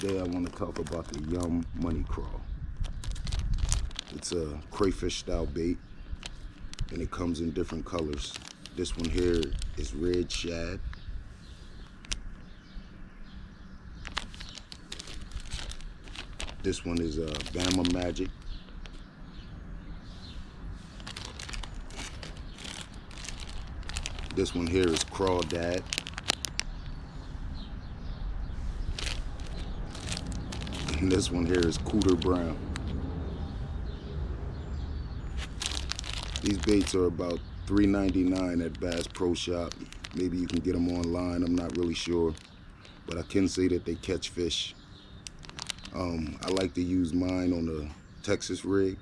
Today I want to talk about the Yum Money Craw. It's a crayfish style bait and it comes in different colors. This one here is red shad. This one is Bama Magic. This one here is Crawdad. And this one here is Cooter Brown. These baits are about $3.99 at Bass Pro Shop. Maybe you can get them online, I'm not really sure. But I can say that they catch fish. I like to use mine on the Texas rig,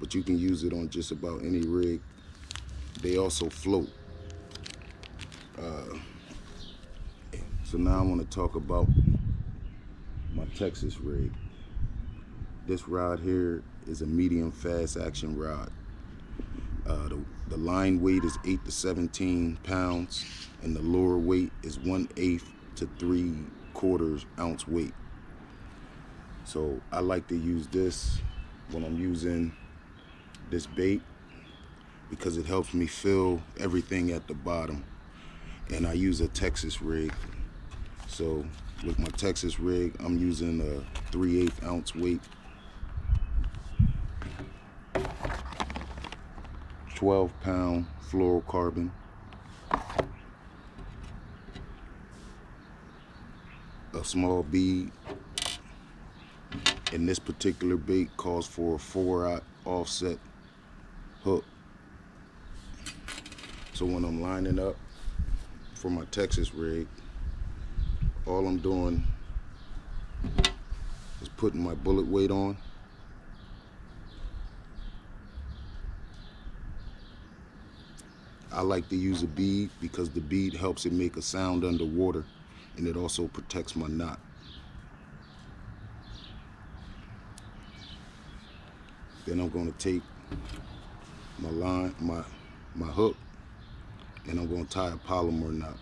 but you can use it on just about any rig. They also float. So now I want to talk about my Texas rig. This rod here is a medium fast action rod. The line weight is 8 to 17 pounds and the lure weight is 1/8 to 3/4 ounce weight. So I like to use this when I'm using this bait because it helps me fill everything at the bottom. And I use a Texas rig. So with my Texas rig, I'm using a 3/8 ounce weight, 12-pound fluorocarbon, a small bead, and this particular bait calls for a 4/0 offset hook. So when I'm lining up for my Texas rig, all I'm doing is putting my bullet weight on, I like to use a bead because the bead helps it make a sound underwater and it also protects my knot. Then I'm going to take my line, my hook, and I'm going to tie a polymer knot.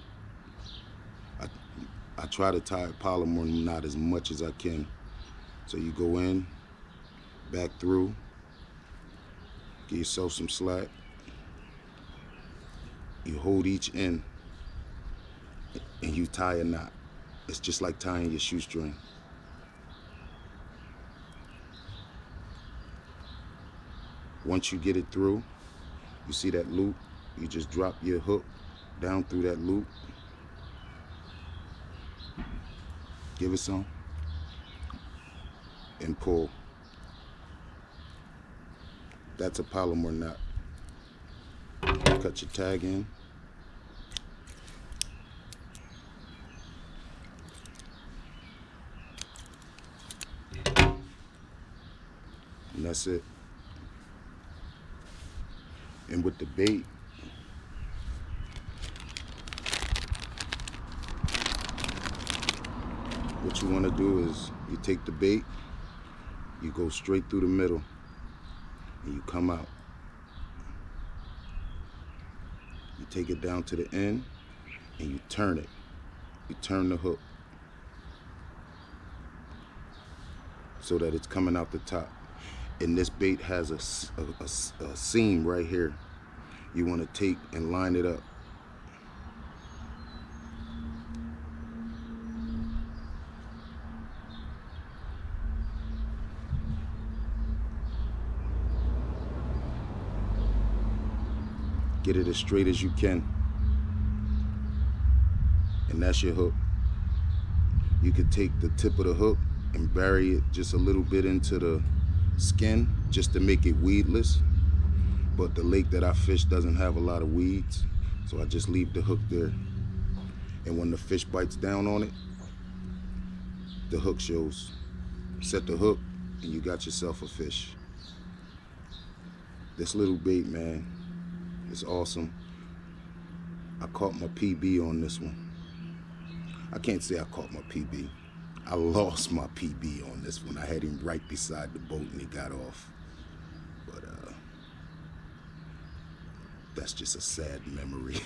I try to tie a polymer knot as much as I can. So you go in, back through, give yourself some slack. You hold each end and you tie a knot. It's just like tying your shoestring. Once you get it through, you see that loop, you just drop your hook down through that loop. Give it some and pull. That's a polymer knot. Cut your tag in. And that's it. And with the bait, what you want to do is you take the bait, you go straight through the middle, and you come out. You take it down to the end, and you turn it. You turn the hook so that it's coming out the top. And this bait has a seam right here. You want to take and line it up. Get it as straight as you can. And that's your hook. You could take the tip of the hook and bury it just a little bit into the skin just to make it weedless. But the lake that I fish doesn't have a lot of weeds, so I just leave the hook there. And when the fish bites down on it, the hook shows. Set the hook and you got yourself a fish. This little bait, man, it's awesome. I caught my PB on this one. I can't say I caught my PB. I lost my PB on this one. I had him right beside the boat and he got off. But that's just a sad memory.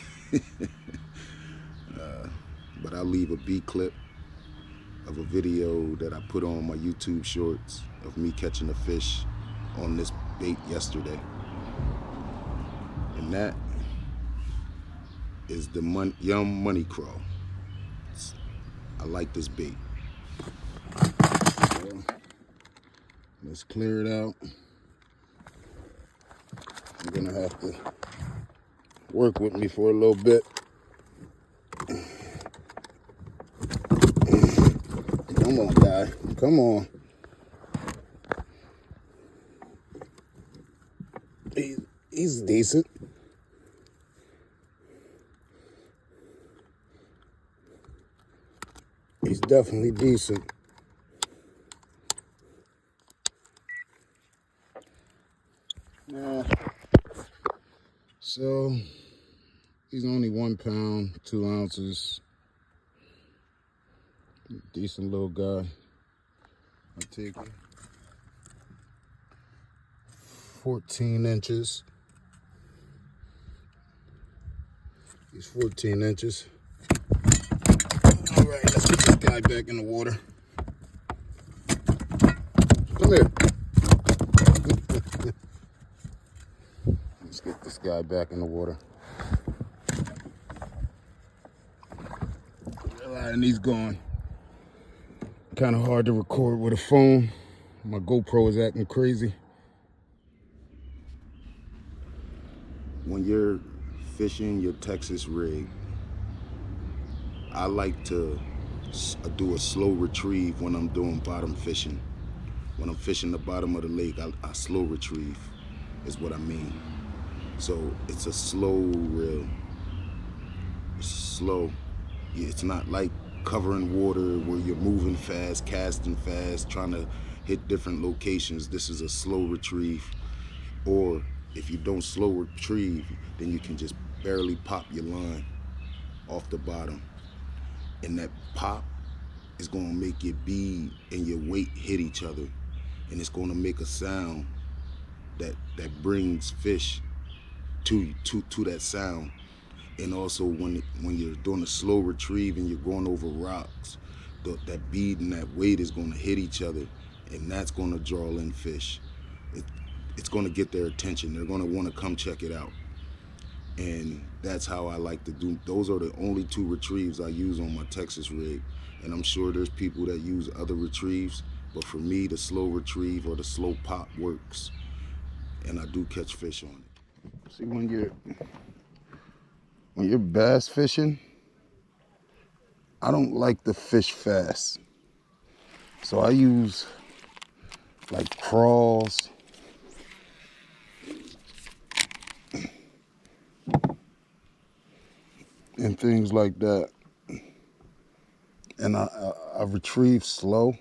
But I'll leave a B clip of a video that I put on my YouTube shorts of me catching a fish on this bait yesterday. And that is the Yum Money Craw. I like this bait. So, let's clear it out. You're gonna have to work with me for a little bit. Come on, guy. Come on. He's decent. He's definitely decent. Yeah. So he's only 1 pound, 2 ounces. Decent little guy. I'll take him. 14 inches. He's 14 inches. All right, let's get this guy back in the water. Come here. Let's get this guy back in the water. And he's gone. Kind of hard to record with a phone. My GoPro is acting crazy. When you're fishing your Texas rig, I like to do a slow retrieve when I'm doing bottom fishing. When I'm fishing the bottom of the lake, I slow retrieve is what I mean. So it's a slow reel. It's slow. It's not like covering water where you're moving fast, casting fast, trying to hit different locations. This is a slow retrieve. Or if you don't slow retrieve, then you can just barely pop your line off the bottom. And that pop is gonna make your bead and your weight hit each other. And it's gonna make a sound that brings fish to that sound. And also when you're doing a slow retrieve and you're going over rocks, that bead and that weight is gonna hit each other, and that's gonna draw in fish. It's gonna get their attention. They're gonna wanna come check it out. And that's how I like to do. Those are the only 2 retrieves I use on my Texas rig. And I'm sure there's people that use other retrieves, but for me, the slow retrieve or the slow pop works. And I do catch fish on it. See, when you're bass fishing, I don't like to fish fast. So I use like craws. And things like that. And I retrieve slow.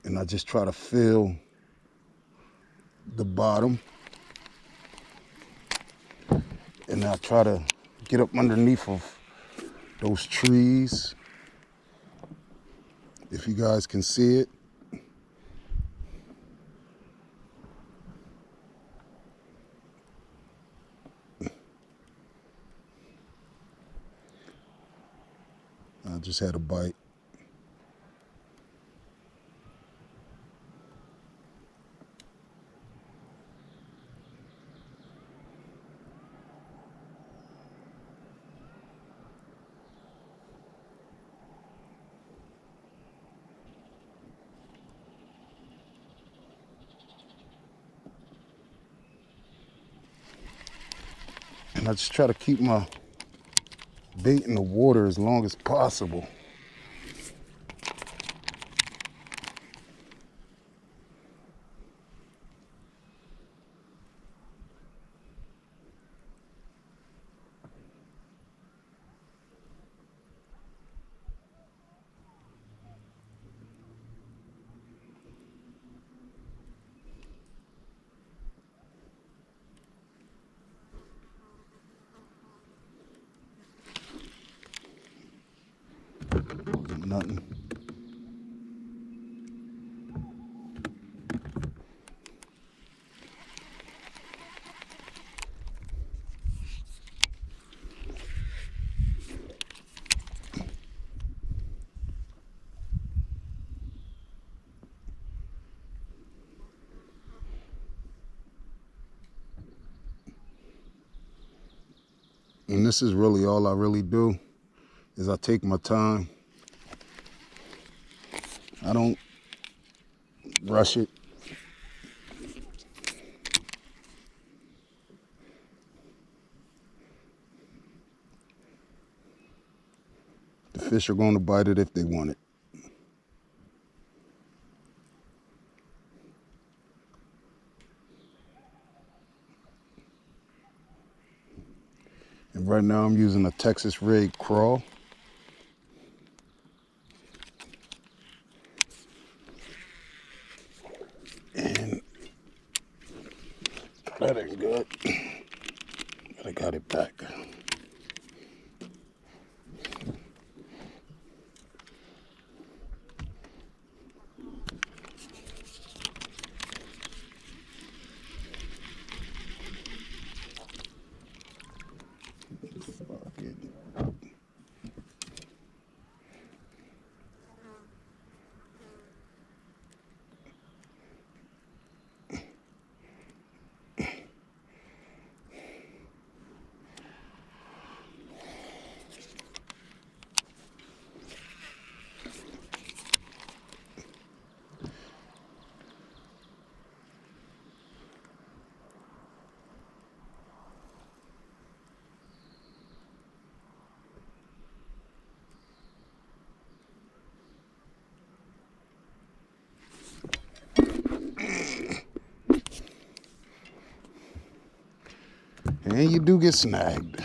And I just try to feel the bottom. And I try to get up underneath of those trees. If you guys can see it. I just had a bite. And I just try to keep my bait in the water as long as possible. Nothing. And this is really all I really do, is I take my time. I don't rush it. The fish are going to bite it if they want it. And right now I'm using a Texas rig craw. And that ain't good, but I got it back. And you do get snagged.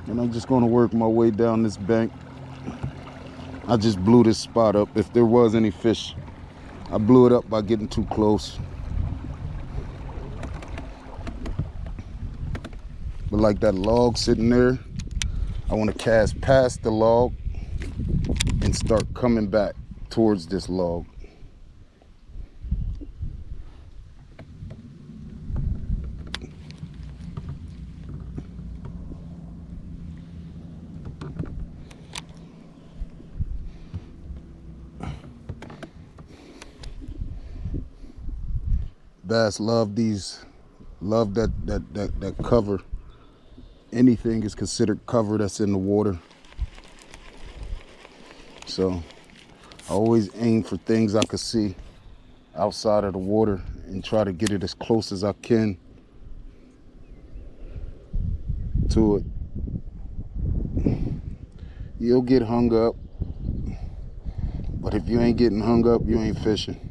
And I'm just going to work my way down this bank. I just blew this spot up. If there was any fish, I blew it up by getting too close. But like that log sitting there, I want to cast past the log and start coming back towards this log. Bass love that cover. Anything is considered cover that's in the water. So I always aim for things I could see outside of the water and try to get it as close as I can to it. You'll get hung up, but if you ain't getting hung up, you ain't fishing.